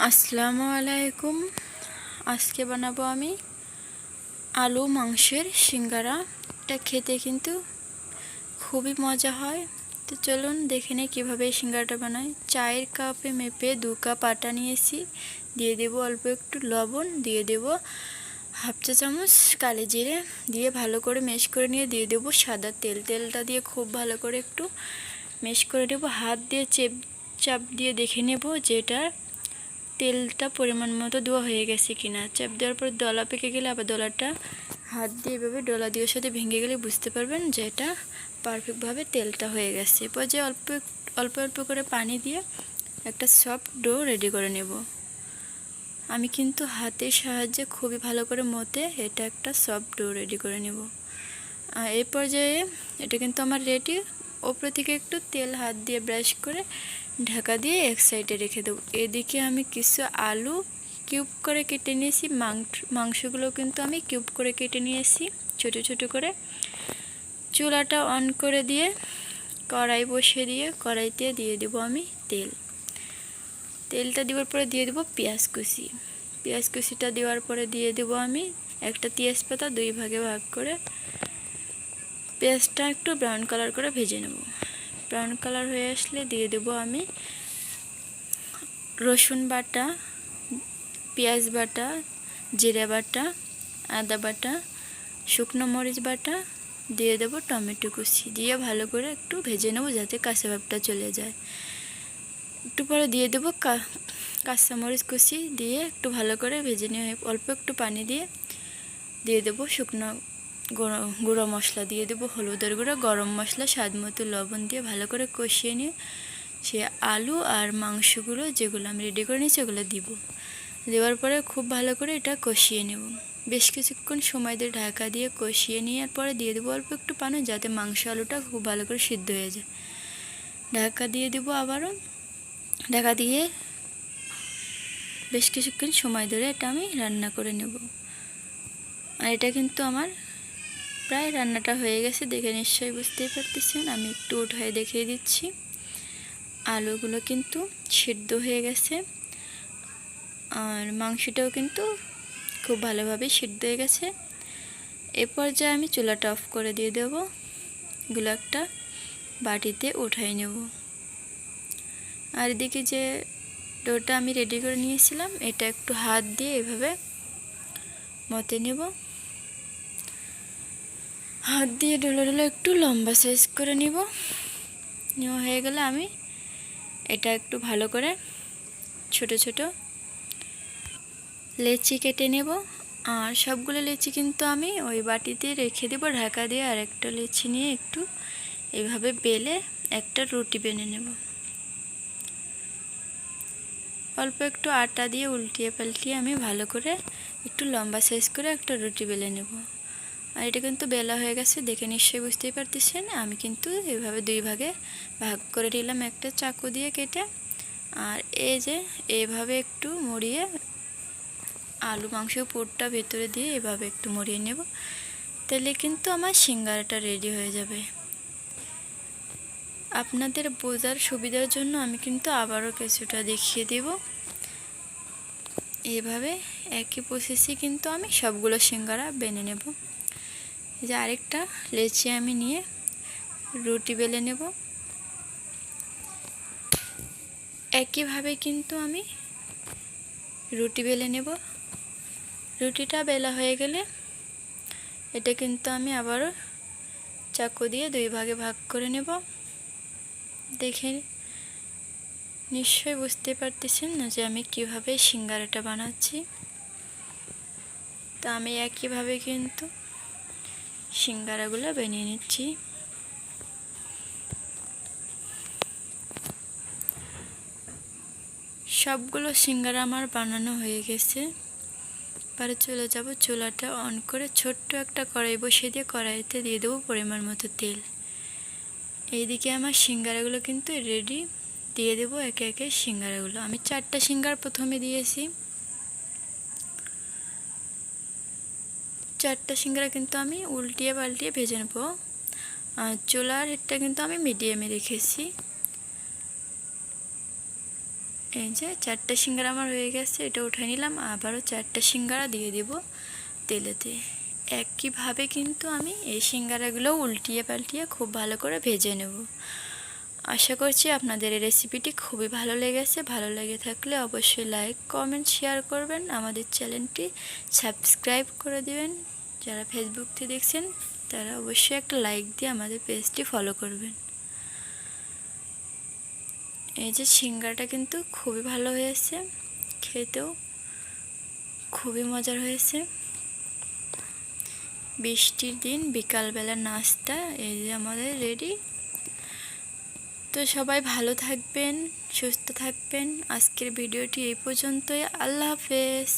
আসসালামু আলাইকুম। আজকে বানাবো আমি আলু মাংসের সিঙ্গারা। এটা খেতে কিন্তু খুবই মজা হয়। তো চলুন দেখে নিই কীভাবে এই সিঙ্গারাটা বানাই। চায়ের কাপে মেপে 2 কাপ আটা নিয়েছি, দিয়ে দেব অল্প একটু লবণ, দিয়ে দেব হাফ চা চামচ কালো জিরে, দিয়ে ভালো করে মেশ করে নিয়ে দিয়ে দেব সাদা তেল। তেলটা দিয়ে খুব ভালো করে একটু মেশ করে নেব। হাত দিয়ে চাপ দিয়ে দেখে নেব যে এটা তেলটা পরিমাণ মতো দেওয়া হয়ে গেছে কিনা। চাপ দেওয়ার পর দলা পেকে গেলে আবার দলাটা হাত দিয়ে এভাবে ডলা দিয়ে সাথে ভেঙে গেলে বুঝতে পারবেন যে এটা পারফেক্টভাবে তেলটা হয়ে গেছে। এরপর যে অল্প অল্প করে পানি দিয়ে একটা সফট ডো রেডি করে নেব। আমি কিন্তু হাতের সাহায্যে খুবই ভালো করে মতে এটা একটা সফট ডো রেডি করে নেব। এই পর্যায়ে এটা কিন্তু আমার রেডি। ওপর থেকে একটু তেল হাত দিয়ে ব্রাশ করে ঢাকা দিয়ে এক সাইডে রেখে দেবো। এদিকে আমি কিছু আলু কিউব করে কেটে নিয়েছি। মাংসগুলো কিন্তু আমি কিউব করে কেটে নিয়েছি ছোট ছোট করে। চুলাটা অন করে দিয়ে কড়াই বসিয়ে দিয়ে কড়াইতে দিয়ে দেবো আমি তেলটা দেওয়ার পরে দিয়ে দেবো পেঁয়াজ কুচিটা দেওয়ার পরে দিয়ে দেবো আমি একটা তেজপাতা 2 ভাগে ভাগ করে পেঁয়াজটা একটু ব্রাউন কালার করে ভেজে নেব। ব্রাউন কালার হয়ে আসলে দিয়ে দেব আমি রসুন বাটা, পেঁয়াজ বাটা, জিরা বাটা, আদা বাটা, শুকনো মরিচ বাটা, দিয়ে দেব টমেটো কুচি, দিয়ে ভালো করে একটু ভেজে নেব যাতে কাঁচা ভাবটা চলে যায়। একটু পরে দিয়ে দেব কাঁচা মরিচ কুচি, দিয়ে একটু ভালো করে ভেজে নিয়ে অল্প একটু পানি দিয়ে দেব শুকনো গুঁড়ো মশলা, দিয়ে দেবো হলুদের গুঁড়ো, গরম মশলা, স্বাদ মতো লবণ দিয়ে ভালো করে কষিয়ে নিয়ে সে আলু আর মাংসগুলো যেগুলো আমি রেডি করে নিয়েছি ওগুলো দেওয়ার পরে খুব ভালো করে এটা কষিয়ে নেব। বেশ কিছুক্ষণ সময় দিয়ে ঢাকা দিয়ে কষিয়ে নেওয়ার পরে দিয়ে দেবো অল্প একটু পানি যাতে মাংস আলুটা খুব ভালো করে সিদ্ধ হয়ে যায়। ঢাকা দিয়ে দেবো আবারও। ঢাকা দিয়ে বেশ কিছুক্ষণ সময় ধরে এটা আমি রান্না করে নেব। আর এটা কিন্তু আমার প্রায় রান্নাটা হয়ে গেছে, দেখে নিশ্চয়ই বুঝতেই পারতেছেন। আমি একটু উঠায় দেখিয়ে দিচ্ছি। আলুগুলো কিন্তু সিদ্ধ হয়ে গেছে আর মাংসটাও কিন্তু খুব ভালোভাবে সিদ্ধ হয়ে গেছে। এ পর্যায়ে আমি চুলাটা অফ করে দিয়ে দেবো। এগুলো একটা বাটিতে উঠাই নেব। আর এদিকে যে ডোটা আমি রেডি করে নিয়েছিলাম এটা একটু হাত দিয়ে এভাবে মতে নেব। হাত দিয়ে ডলে একটু লম্বা সাইজ করে নেব। নেওয়া হয়ে গেলে আমি এটা একটু ভালো করে ছোট ছোট লেচি কেটে নেব। আর সবগুলো লেচি কিন্তু আমি ওই বাটিতে রেখে দেব ঢাকা দিয়ে। আর একটা লেচি নিয়ে একটু এভাবে বেলে একটা রুটি বেনে নেব। অল্প একটু আটা দিয়ে উল্টিয়ে পাল্টিয়ে আমি ভালো করে একটু লম্বা সাইজ করে একটা রুটি বেলে নেব। আর এটা কিন্তু বেলা হয়ে গেছে, দেখে নিশ্চয়ই বুঝতেই পারতেছেন। আমি কিন্তু এভাবে 2 ভাগে ভাগ করে নিলাম একটা চাকু দিয়ে কেটে। আর এই যে এভাবে একটু মুড়িয়ে আলু মাংস পুরটা ভেতরে দিয়ে এভাবে একটু মুড়িয়ে নেব। তাহলে কিন্তু আমার সিঙ্গারাটা রেডি হয়ে যাবে। আপনাদের বোঝার সুবিধার জন্য আমি কিন্তু আবারও কিছুটা দেখিয়ে দেব। এভাবে একই প্রসেসে কিন্তু আমি সবগুলো সিঙ্গারা বেনে নেব। এই যে আরেকটা লেচি আমি নিয়ে রুটি বেলে নেব। একইভাবে কিন্তু আমি রুটি বেলে নেব। রুটিটা বেলা হয়ে গেলে এটা কিন্তু আমি আবারও চাকু দিয়ে 2 ভাগে ভাগ করে নেব। দেখে নিশ্চয়ই বুঝতে পারতেছেন না যে আমি কিভাবে সিঙ্গারাটা বানাচ্ছি। তো আমি একইভাবে কিন্তু সিঙ্গারাগুলো বানিয়ে নিচ্ছি। সবগুলো সিঙ্গারা আমার বানানো হয়ে গেছে। পরে চলে যাব চুলাটা অন করে ছোট্ট একটা কড়াই বসিয়ে দিয়ে কড়াইতে দিয়ে দেবো পরিমাণ মতো তেল। এইদিকে আমার সিঙ্গারাগুলো কিন্তু রেডি। দিয়ে দেবো একে একে সিঙ্গারাগুলো। আমি 4টা সিঙ্গারা প্রথমে দিয়েছি। 4টা সিঙ্গারা কিন্তু আমি উল্টিয়ে পাল্টিয়ে ভেজে নেব। আর চুলার হিটটা কিন্তু আমি মিডিয়ামে রেখেছি। এই যে 4টে সিঙ্গারা আমার হয়ে গেছে, এটা উঠে নিলাম। আবারও 4টে সিঙ্গারা দিয়ে দেব তেলেতে। একইভাবে কিন্তু আমি এই সিঙ্গারাগুলো উল্টিয়ে পাল্টিয়ে খুব ভালো করে ভেজে নেব। আশা করছি আপনাদের এই রেসিপিটি খুবই ভালো লেগেছে। ভালো লেগে থাকলে অবশ্যই লাইক কমেন্ট শেয়ার করবেন, আমাদের চ্যানেলটি সাবস্ক্রাইব করে দিবেন। যারা ফেসবুক থেকে দেখছেন তারা অবশ্যই একটা লাইক দিয়ে আমাদের পেজটি ফলো করবেন। এই যে সিঙ্গারাটা কিন্তু খুবই ভালো হয়েছে, খেতেও খুবই মজার হয়েছে। বৃষ্টির দিন বিকালবেলা নাস্তা এই যে আমাদের রেডি। তো সবাই ভালো থাকবেন, সুস্থ থাকবেন। আজকের ভিডিওটি এই পর্যন্তই। আল্লাহ হাফেজ।